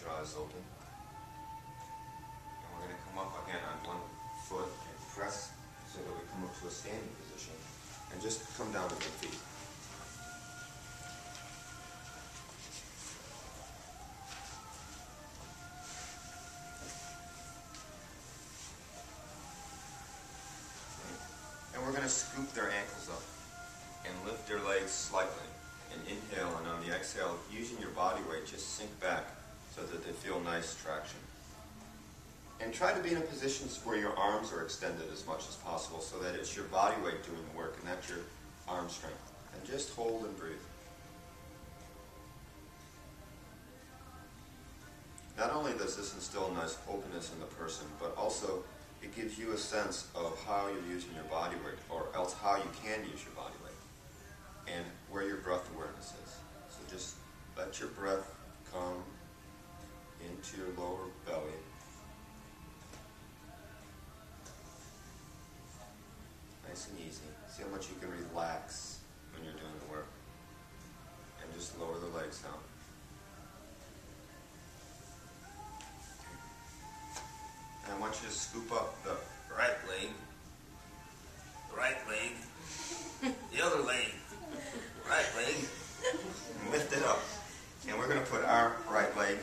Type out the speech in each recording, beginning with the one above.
your eyes open. And we're going to come up again on one foot and press so that we come up to a standing position. And just come down to the feet. And we're going to scoop their ankles up and lift their legs slightly. And inhale, and on the exhale, using your body weight, just sink back so that they feel nice traction. And try to be in a position where your arms are extended as much as possible so that it's your body weight doing the work and not your arm strength. And just hold and breathe. Not only does this instill a nice openness in the person, but also it gives you a sense of how you're using your body weight, or else how you can use your body weight, and where your breath awareness is. So just let your breath come into your lower belly. Nice and easy. See how much you can relax when you're doing the work. And just lower the legs down. And I want you to scoop up the right leg, the other leg, right leg, and lift it up. And we're going to put our right leg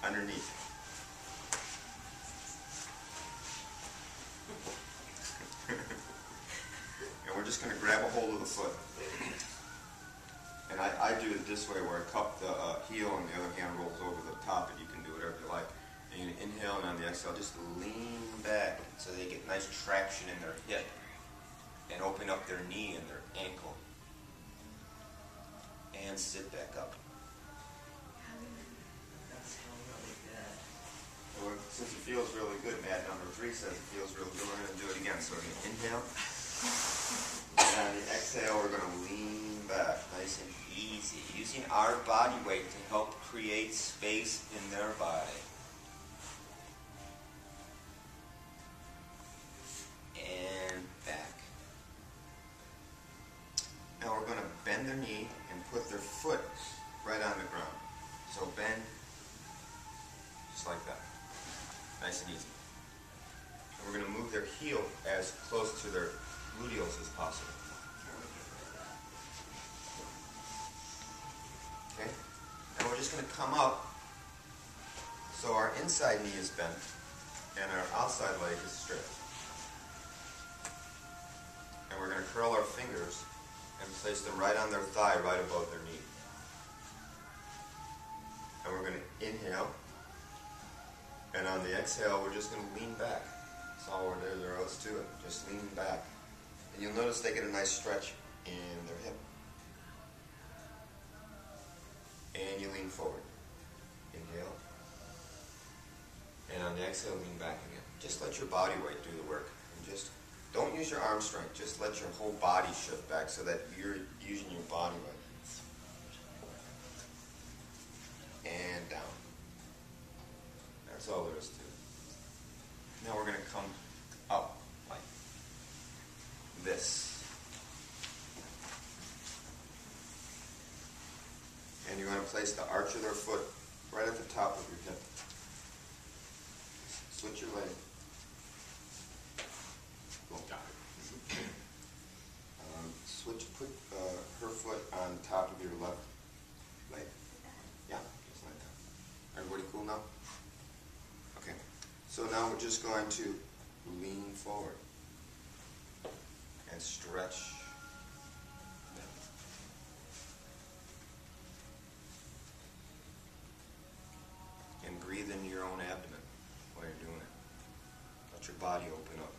underneath. And we're just going to grab a hold of the foot. And I do it this way, where I cup the heel and the other hand rolls over the top, and you can do whatever you like. And you inhale, and on the exhale, just lean back so they get nice traction in their hip and open up their knee and their ankle. And sit back up. That's really good. Well, since it feels really good, mat number 3 says it feels real good, we're going to do it again. So we're going to inhale. And on the exhale, we're going to lean back, nice and easy, using our body weight to help create space in their body. And back. Now we're going to bend their knee and put their foot right on the ground. So bend, just like that. Nice and easy. And we're going to move their heel as close to their gluteals as possible. Okay? And we're just going to come up so our inside knee is bent and our outside leg is straight. And we're going to curl our fingers and place them right on their thigh, right above their knee. And we're going to inhale. And on the exhale, we're just going to lean back. That's all there is to it. Just lean back. And you'll notice they get a nice stretch in their hip. And you lean forward. Inhale. And on the exhale, lean back again. Just let your body weight do the work. And just don't use your arm strength. Just let your whole body shift back so that you're using your body weight. And down. That's all there is to it. Now we're going to come up like this. And you're going to place the arch of their foot right at the top of your hip. Switch your leg. Put her foot on top of your left leg. Yeah, just like that. Everybody cool now? Okay. So now we're just going to lean forward and stretch. And breathe into your own abdomen while you're doing it. Let your body open up.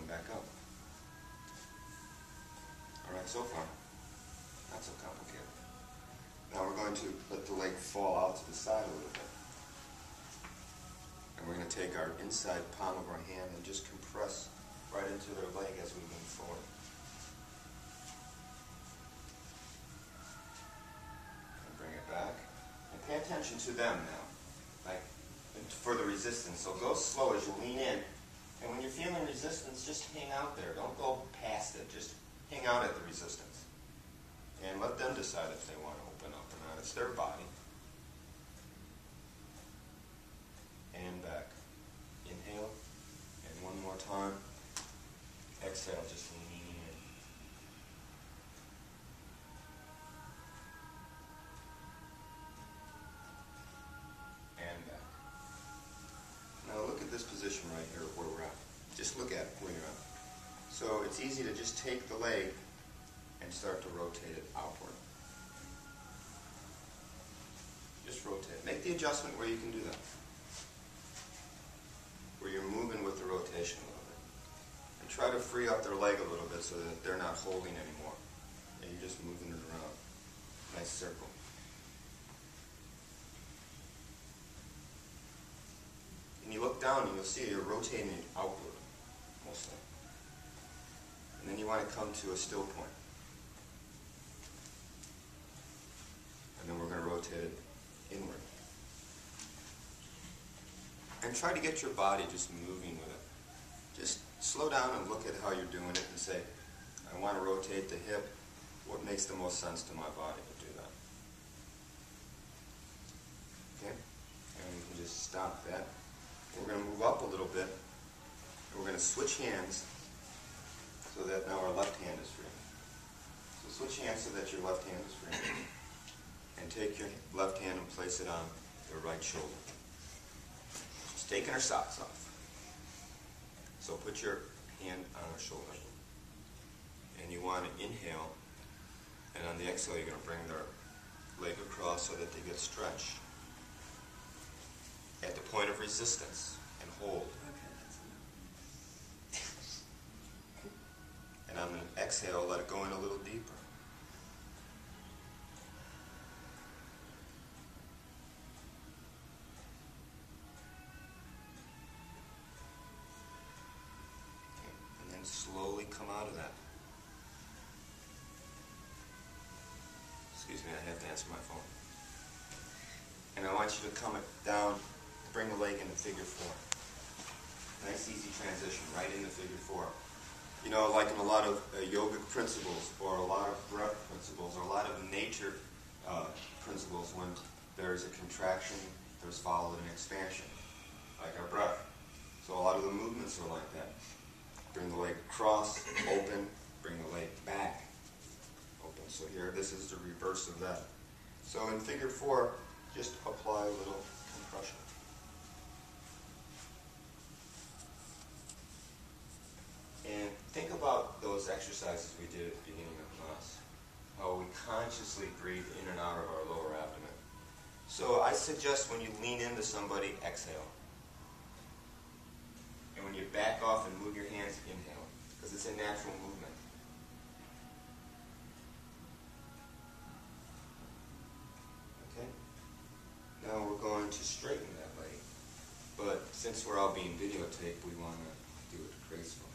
Back up. Alright, so far, not so complicated. Now we're going to let the leg fall out to the side a little bit. And we're going to take our inside palm of our hand and just compress right into their leg as we move forward. And bring it back. And pay attention to them now, like for the resistance. So go slow as you lean in. And when you're feeling resistance, just hang out there. Don't go past it. Just hang out at the resistance. And let them decide if they want to open up or not. It's their body. And back. Inhale. And one more time. Exhale, just leaning in. And back. Now look at this position right here where we're at. Just look at where you're at. So it's easy to just take the leg and start to rotate it outward. Just rotate. Make the adjustment where you can do that. Where you're moving with the rotation a little bit. And try to free up their leg a little bit so that they're not holding anymore. And you're just moving it around. Nice circle. And you look down and you'll see you're rotating it outward, mostly. And then you want to come to a still point. And then we're going to rotate it inward. And try to get your body just moving with it. Just slow down and look at how you're doing it and say, I want to rotate the hip. What makes the most sense to my body to do that? Okay? And we can just stop that. We're going to move up a little bit. And we're going to switch hands so that now our left hand is free. So switch hands so that your left hand is free. And take your left hand and place it on your right shoulder. She's taking her socks off. So put your hand on her shoulder. And you want to inhale. And on the exhale, you're going to bring their leg across so that they get stretched. At the point of resistance. And hold. And on the exhale, let it go in a little deeper. Slowly come out of that. Excuse me, I have to answer my phone. And I want you to come down, bring the leg into figure four. Nice easy transition, right into figure four. You know, like in a lot of yogic principles, or a lot of breath principles, or a lot of nature principles, when there's a contraction, there's followed an expansion, like our breath. So a lot of the movements are like that. Bring the leg across, open, bring the leg back, open. So here, this is the reverse of that. So in figure four, just apply a little compression. And think about those exercises we did at the beginning of class, how we consciously breathe in and out of our lower abdomen. So I suggest when you lean into somebody, exhale. And when you back off and move your hands, inhale, because it's a natural movement. Okay? Now we're going to straighten that leg. But since we're all being videotaped, we want to do it gracefully.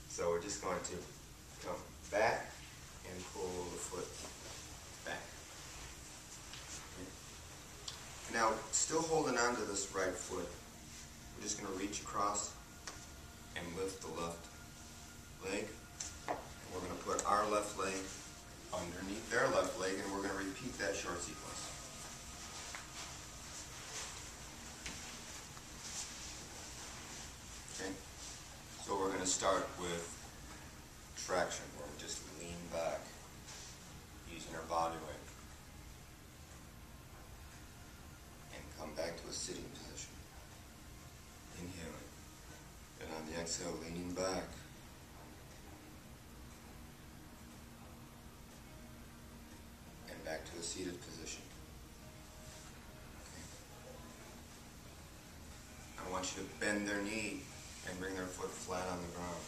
So we're just going to come back and pull the foot back. Okay? Now, still holding on to this right foot, we're just going to reach across and lift the left leg. And we're going to put our left leg underneath their left leg, and we're going to repeat that short sequence. Okay? So we're going to start with traction, where we just lean back using our body weight. And come back to a sitting position. Inhaling. And on the exhale, leaning back. And back to a seated position. Okay. I want you to bend their knee and bring their foot flat on the ground.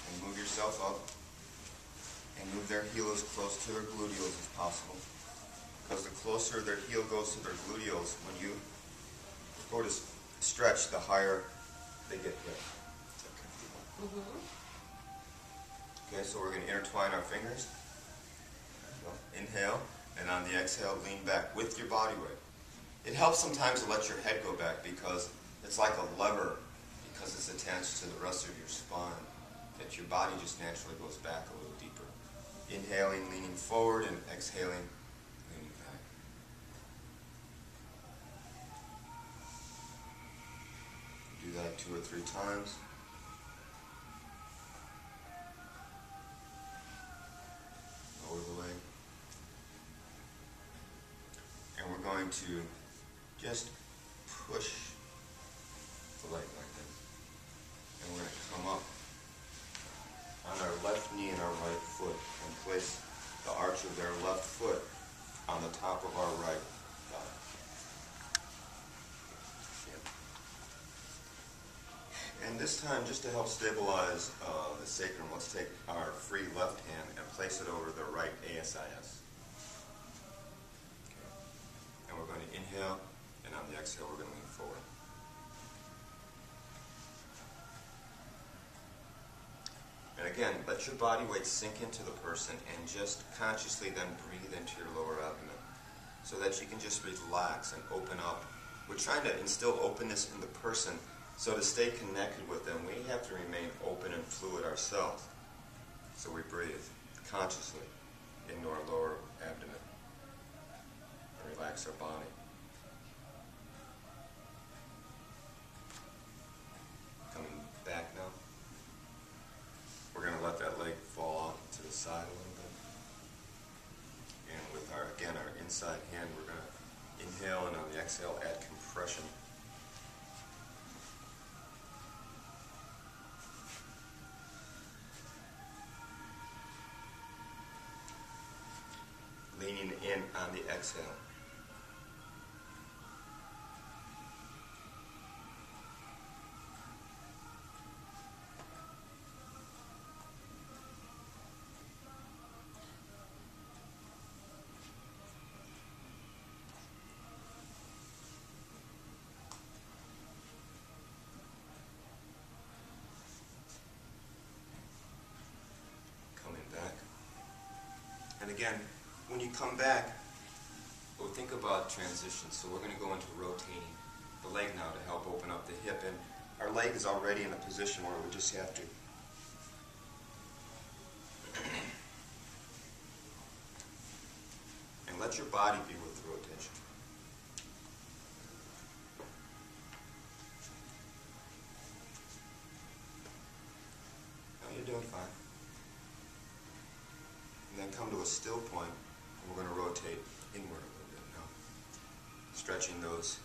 And move yourself up. And move their heel as close to their gluteals as possible. Because the closer their heel goes to their gluteals, when you go to stretch, the higher they get hit. Okay. Okay, so we're going to intertwine our fingers. Inhale, and on the exhale, lean back with your body weight. It helps sometimes to let your head go back because it's like a lever, because it's attached to the rest of your spine. that your body just naturally goes back a little deeper. Inhaling, leaning forward, and exhaling, leaning back. Do that 2 or 3 times. Lower the leg. And we're going to just push the leg like this. And we're going to come up on our left knee and our right foot and place the arch of their left foot on the top of our right thigh. Yeah. And this time, just to help stabilize the sacrum, let's take our free left hand and place it over the right ASIS. Okay. And we're going to inhale, and on the exhale, we're going to lean forward. And again, let your body weight sink into the person and just consciously then breathe into your lower abdomen so that you can just relax and open up. We're trying to instill openness in the person, so to stay connected with them, we have to remain open and fluid ourselves. So we breathe consciously into our lower abdomen and relax our body. Coming back now. We're going to let that leg fall off to the side a little bit. And with our inside hand, we're going to inhale, and on the exhale, add compression. Leaning in on the exhale. And again, when you come back, we'll think about transition. So we're going to go into rotating the leg now to help open up the hip. And our leg is already in a position where we just have to and let your body be with the rotation. Now you're doing fine. And then come to a still point, and we're going to rotate inward a little bit now. Stretching those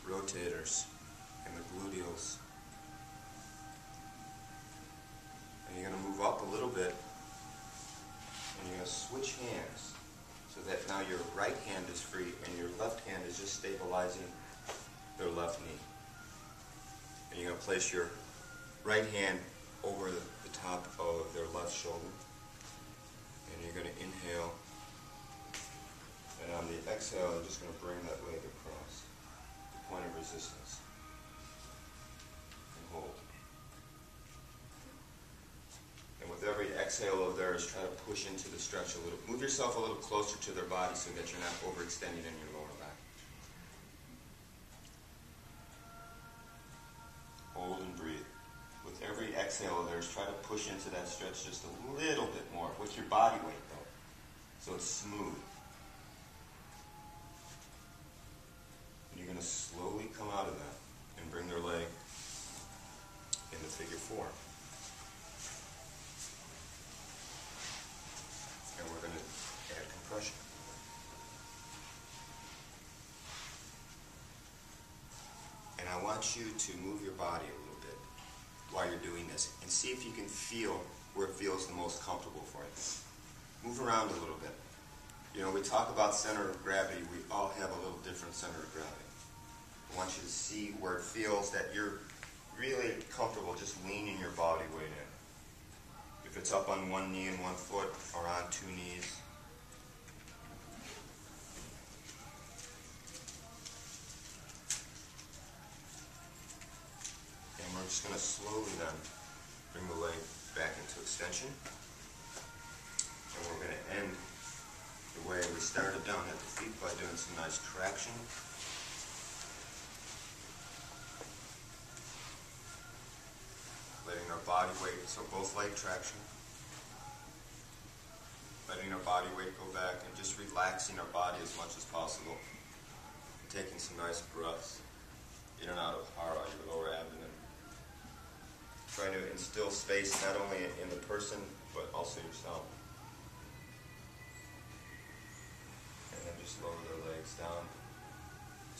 rotators and the gluteals. And you're going to move up a little bit, and you're going to switch hands so that now your right hand is free and your left hand is just stabilizing their left knee. And you're going to place your right hand over the top of their left shoulder. And you're going to inhale, and on the exhale, you're just going to bring that leg across the point of resistance and hold. And with every exhale of theirs, try to push into the stretch a little. Move yourself a little closer to their body so that you're not overextending in your lower back. Hold and breathe. With every exhale of theirs, try to push into that stretch just a little bit more with your body weight, though, so it's smooth. And you're going to slowly come out of that and bring their leg into figure 4. And we're going to add compression. And I want you to move your body a little bit while you're doing this, and see if you can feel where it feels the most comfortable for you. Move around a little bit. You know, we talk about center of gravity. We all have a little different center of gravity. I want you to see where it feels that you're really comfortable just leaning your body weight in. If it's up on one knee and one foot, or on 2 knees. And we're just going to slowly then bring the leg back into extension. And we're going to end the way we started down at the feet by doing some nice traction. Letting our body weight weight, so both leg traction. Letting our body weight go back and just relaxing our body as much as possible. Taking some nice breaths in and out of hard on your lower abdomen. Trying to instill space not only in the person, but also yourself. And then just lower their legs down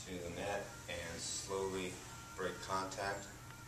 to the mat and slowly break contact.